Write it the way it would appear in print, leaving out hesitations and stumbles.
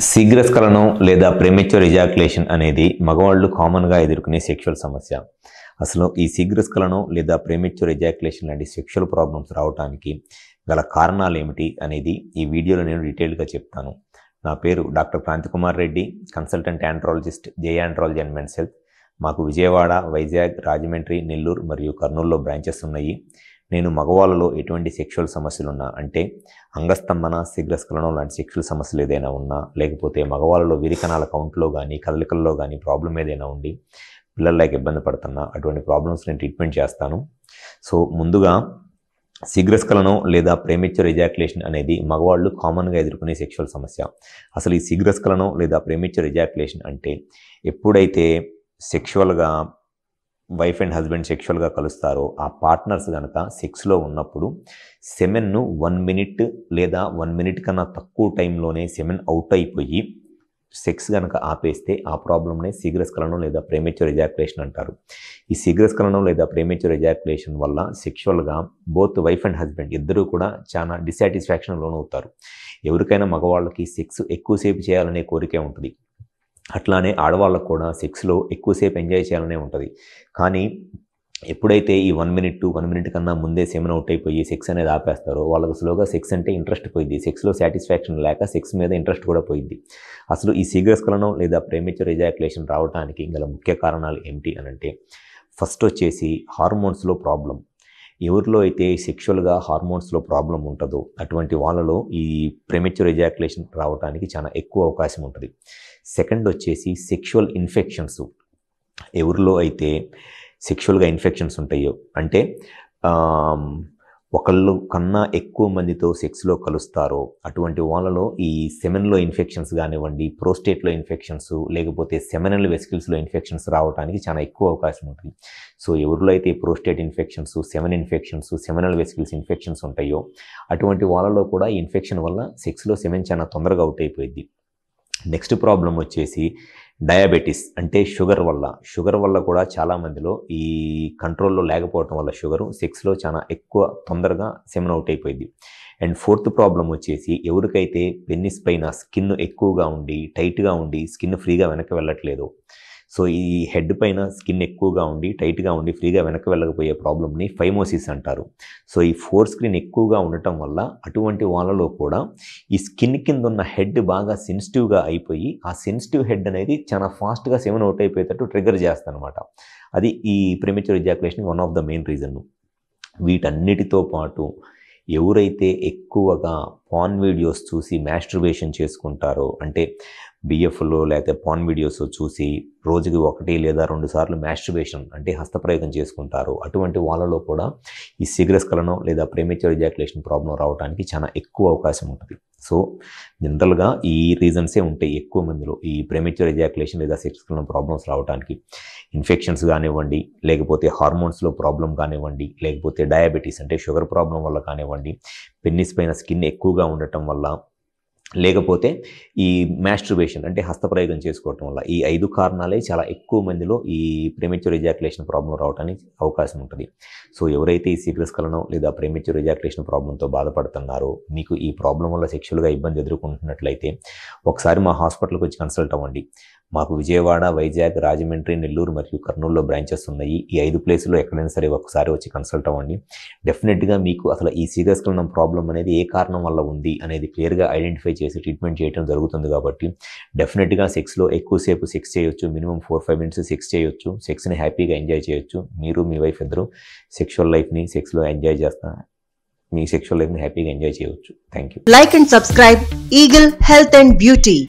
శీఘ్రస్ఖలనం లేదా premature ejaculation అనేది మగవాళ్ళు కామన్గా ఎదుర్కొనే సెక్షువల్ సమస్య. అసలు ఈ శీఘ్రస్ఖలనం లేదా ప్రీమెచ్యూర్ ఎజాక్యులేషన్ లాంటి సెక్షువల్ ప్రాబ్లమ్స్ రావడానికి గల కారణాలు ఏమిటి అనేది ఈ వీడియోలో నేను డీటెయిల్గా చెప్తాను. నా పేరు doctor Kranthikumar Reddy, consultant andrologist, J andrology and men's health. మాకు విజయవాడ, వైజాగ్, రాజమండ్రి, నెల్లూరు మరియు కర్నూలులో బ్రాంచెస్ ఉన్నాయి. నేను మగవాళ్ళలో ఎటువంటి సెక్షువల్ సమస్యలు ఉన్నా, అంటే అంగస్తంభన, శీఘ్రస్ఖలనం లాంటి సెక్షువల్ సమస్యలు ఏదైనా ఉన్నా, లేకపోతే మగవాళ్ళలో విరికణాల కౌంట్లో కానీ కదలికల్లో కానీ ప్రాబ్లం ఏదైనా ఉండి పిల్లలకి ఇబ్బంది పడుతున్నా, అటువంటి ప్రాబ్లమ్స్ నేను ట్రీట్మెంట్ చేస్తాను. సో ముందుగా శీఘ్రస్ఖలనం లేదా ప్రీమెచ్యూర్ ఎజాక్యులేషన్ అనేది మగవాళ్ళు కామన్గా ఎదుర్కొనే సెక్షువల్ సమస్య. అసలు ఈ శీఘ్రస్ఖలనం లేదా ప్రీమెచ్యూర్ ఎజాక్యులేషన్ అంటే ఎప్పుడైతే సెక్షువల్గా వైఫ్ అండ్ హస్బెండ్ సెక్షువల్గా కలుస్తారో ఆ పార్ట్నర్స్ కనుక సెక్స్లో ఉన్నప్పుడు సెమెన్ను 1 మినిట్ లేదా 1 మినిట్ కన్నా తక్కువ టైంలోనే సెమెన్ అవుట్ అయిపోయి సెక్స్ కనుక ఆపేస్తే ఆ ప్రాబ్లమ్నే శీఘ్రస్ఖలనం లేదా ప్రీమెచ్యూర్ ఎజాక్యులేషన్ అంటారు. ఈ శీఘ్రస్ఖలనం లేదా ప్రీమెచ్యూర్ ఎజాక్యులేషన్ వల్ల సెక్షువల్గా బోత్ వైఫ్ అండ్ హస్బెండ్ ఇద్దరూ కూడా చాలా డిసాటిస్ఫాక్షన్ లోనవుతారు. ఎవరికైనా మగవాళ్ళకి సెక్స్ ఎక్కువసేపు చేయాలనే కోరికే ఉంటుంది, అట్లానే ఆడవాళ్ళకు కూడా సెక్స్లో ఎక్కువసేపు ఎంజాయ్ చేయాలనే ఉంటుంది. కానీ ఎప్పుడైతే ఈ 1 మినిట్ కన్నా ముందే సెమెన్ అవుట్ అయిపోయి సెక్స్ అనేది ఆపేస్తారో వాళ్ళకు స్లోగా సెక్స్ అంటే ఇంట్రెస్ట్ పోయింది, సెక్స్లో సాటిస్ఫాక్షన్ లేక సెక్స్ మీద ఇంట్రెస్ట్ కూడా పోయింది. అసలు ఈ శీఘ్రస్ఖలనం లేదా ప్రీమెచ్యూర్ ఎజాక్యులేషన్ రావడానికి గల ముఖ్య కారణాలు ఏమిటి అని అంటే, ఫస్ట్ వచ్చేసి హార్మోన్స్లో ప్రాబ్లం. ఎవరిలో అయితే సెక్షువల్గా హార్మోన్స్లో ప్రాబ్లం ఉంటుందో అటువంటి వాళ్ళలో ఈ ప్రీమెచ్యూర్ ఎజాక్యులేషన్ రావడానికి చాలా ఎక్కువ అవకాశం ఉంటుంది. సెకండ్ వచ్చేసి సెక్షువల్ ఇన్ఫెక్షన్స్. ఎవరిలో అయితే సెక్షువల్గా ఇన్ఫెక్షన్స్ ఉంటాయో, అంటే ఒకళ్ళు కన్నా ఎక్కువ మందితో సెక్స్లో కలుస్తారో అటువంటి వాళ్ళలో ఈ సెమెన్లో ఇన్ఫెక్షన్స్ కానివ్వండి, ప్రోస్టేట్లో ఇన్ఫెక్షన్స్, లేకపోతే సెమెనల్ వెసికిల్స్లో ఇన్ఫెక్షన్స్ రావడానికి చాలా ఎక్కువ అవకాశం ఉంటుంది. సో ఎవరిలో అయితే prostate infections, semen infections, seminal vesicles infections ఉంటాయో అటువంటి వాళ్ళలో కూడా ఈ ఇన్ఫెక్షన్ వల్ల సెక్స్లో సెమెన్ చాలా తొందరగా అవుట్ అయిపోయింది. నెక్స్ట్ ప్రాబ్లం వచ్చేసి డయాబెటీస్, అంటే షుగర్ వల్ల కూడా చాలామందిలో ఈ కంట్రోల్లో లేకపోవడం వల్ల షుగరు సెక్స్లో చాలా ఎక్కువ తొందరగా సెమెన్ అవుట్ అయిపోయింది. అండ్ ఫోర్త్ ప్రాబ్లం వచ్చేసి ఎవరికైతే పెన్నిస్ పైన స్కిన్ ఎక్కువగా ఉండి టైట్గా ఉండి స్కిన్ ఫ్రీగా వెనక్కి వెళ్ళట్లేదు, సో ఈ హెడ్ పైన స్కిన్ ఎక్కువగా ఉండి టైట్గా ఉండి ఫ్రీగా వెనక్కి వెళ్ళకపోయే ప్రాబ్లమ్ని ఫైమోసిస్ అంటారు. సో ఈ ఫోర్ స్క్రీన్ ఎక్కువగా ఉండటం వల్ల అటువంటి వాళ్ళలో కూడా ఈ స్కిన్ కింద ఉన్న హెడ్ బాగా సెన్సిటివ్గా అయిపోయి ఆ సెన్సిటివ్ హెడ్ అనేది చాలా ఫాస్ట్గా సెమెన్ అవుట్ అయిపోయేటట్టు ట్రిగర్ చేస్తుంది అనమాట. అది ఈ premature ejaculation one of the main reason. వీటన్నిటితో పాటు ఎవరైతే ఎక్కువగా పాన్ వీడియోస్ చూసి మాస్టర్బేషన్ చేసుకుంటారో, అంటే బిఎఫ్లో లేకపోతే పాన్ వీడియోస్ చూసి రోజుకి 1 లేదా 2 సార్లు మాస్టర్బేషన్ అంటే హస్తప్రయోగం చేసుకుంటారో అటువంటి వాళ్ళలో కూడా ఈ శీఘ్రస్ఖలనం లేదా ప్రీమెచ్యూర్ ఎజాక్యులేషన్ ప్రాబ్లం రావడానికి చాలా ఎక్కువ అవకాశం ఉంటుంది. సో జనరల్గా ఈ రీజన్సే ఉంటాయి ఎక్కువ మందిలో ఈ ప్రీమెచ్యూర్ ఎజాక్యులేషన్ లేదా శీఘ్రస్ఖలనం ప్రాబ్లమ్స్ రావడానికి. ఇన్ఫెక్షన్స్ కానివ్వండి, లేకపోతే హార్మోన్స్లో ప్రాబ్లం కానివ్వండి, లేకపోతే డయాబెటీస్ అంటే షుగర్ ప్రాబ్లం వల్ల కానివ్వండి, పెన్నిస్ పైన స్కిన్ ఎక్కువగా ఉండటం వల్ల, లేకపోతే ఈ మాస్టర్బేషన్ అంటే హస్తప్రయోగం చేసుకోవటం వల్ల, ఈ 5 కారణాలే చాలా ఎక్కువ మందిలో ఈ ప్రీమెచ్యూర్ ఎజాక్యులేషన్ ప్రాబ్లం రావడానికి అవకాశం ఉంటుంది. సో ఎవరైతే ఈ శీఘ్రస్ఖలనం లేదా ప్రీమెచ్యూర్ ఎజాక్యులేషన్ ప్రాబ్లంతో బాధపడుతున్నారో, మీకు ఈ ప్రాబ్లం వల్ల సెక్షువల్గా ఇబ్బంది ఎదుర్కొంటున్నట్లయితే ఒకసారి మా హాస్పిటల్కి వచ్చి కన్సల్ట్ అవ్వండి. మాకు విజయవాడ, వైజాగ్, రాజమండ్రి, నెల్లూరు మరియు కర్నూలులో బ్రాంచెస్ ఉన్నాయి. ఈ 5 ప్లేసుల్లో ఎక్కడైనా సరే ఒకసారి వచ్చి కన్సల్ట్ అవ్వండి. డెఫినెట్గా మీకు అసలు ఈ శీఘ్రస్ఖలనం ప్రాబ్లం అనేది ఏ కారణం వల్ల ఉంది అనేది క్లియర్గా ఐడెంటిఫై చేసి ట్రీట్మెంట్ చేయడం జరుగుతుంది. కాబట్టి డెఫినెట్గా సెక్స్లో ఎక్కువసేపు సెక్స్ చేయొచ్చు, మినిమం 4-5 మినిట్స్ సెక్స్ చేయొచ్చు, సెక్స్ని హ్యాపీగా ఎంజాయ్ చేయొచ్చు. మీరు మీ వైఫ్ ఇద్దరు సెక్షువల్ లైఫ్ని సెక్స్లో ఎంజాయ్ చేస్తారు, మీ సెక్షువల్ లైఫ్ని హ్యాపీగా ఎంజాయ్ చేయవచ్చు. Thank you. Like and subscribe Eagle Health and Beauty.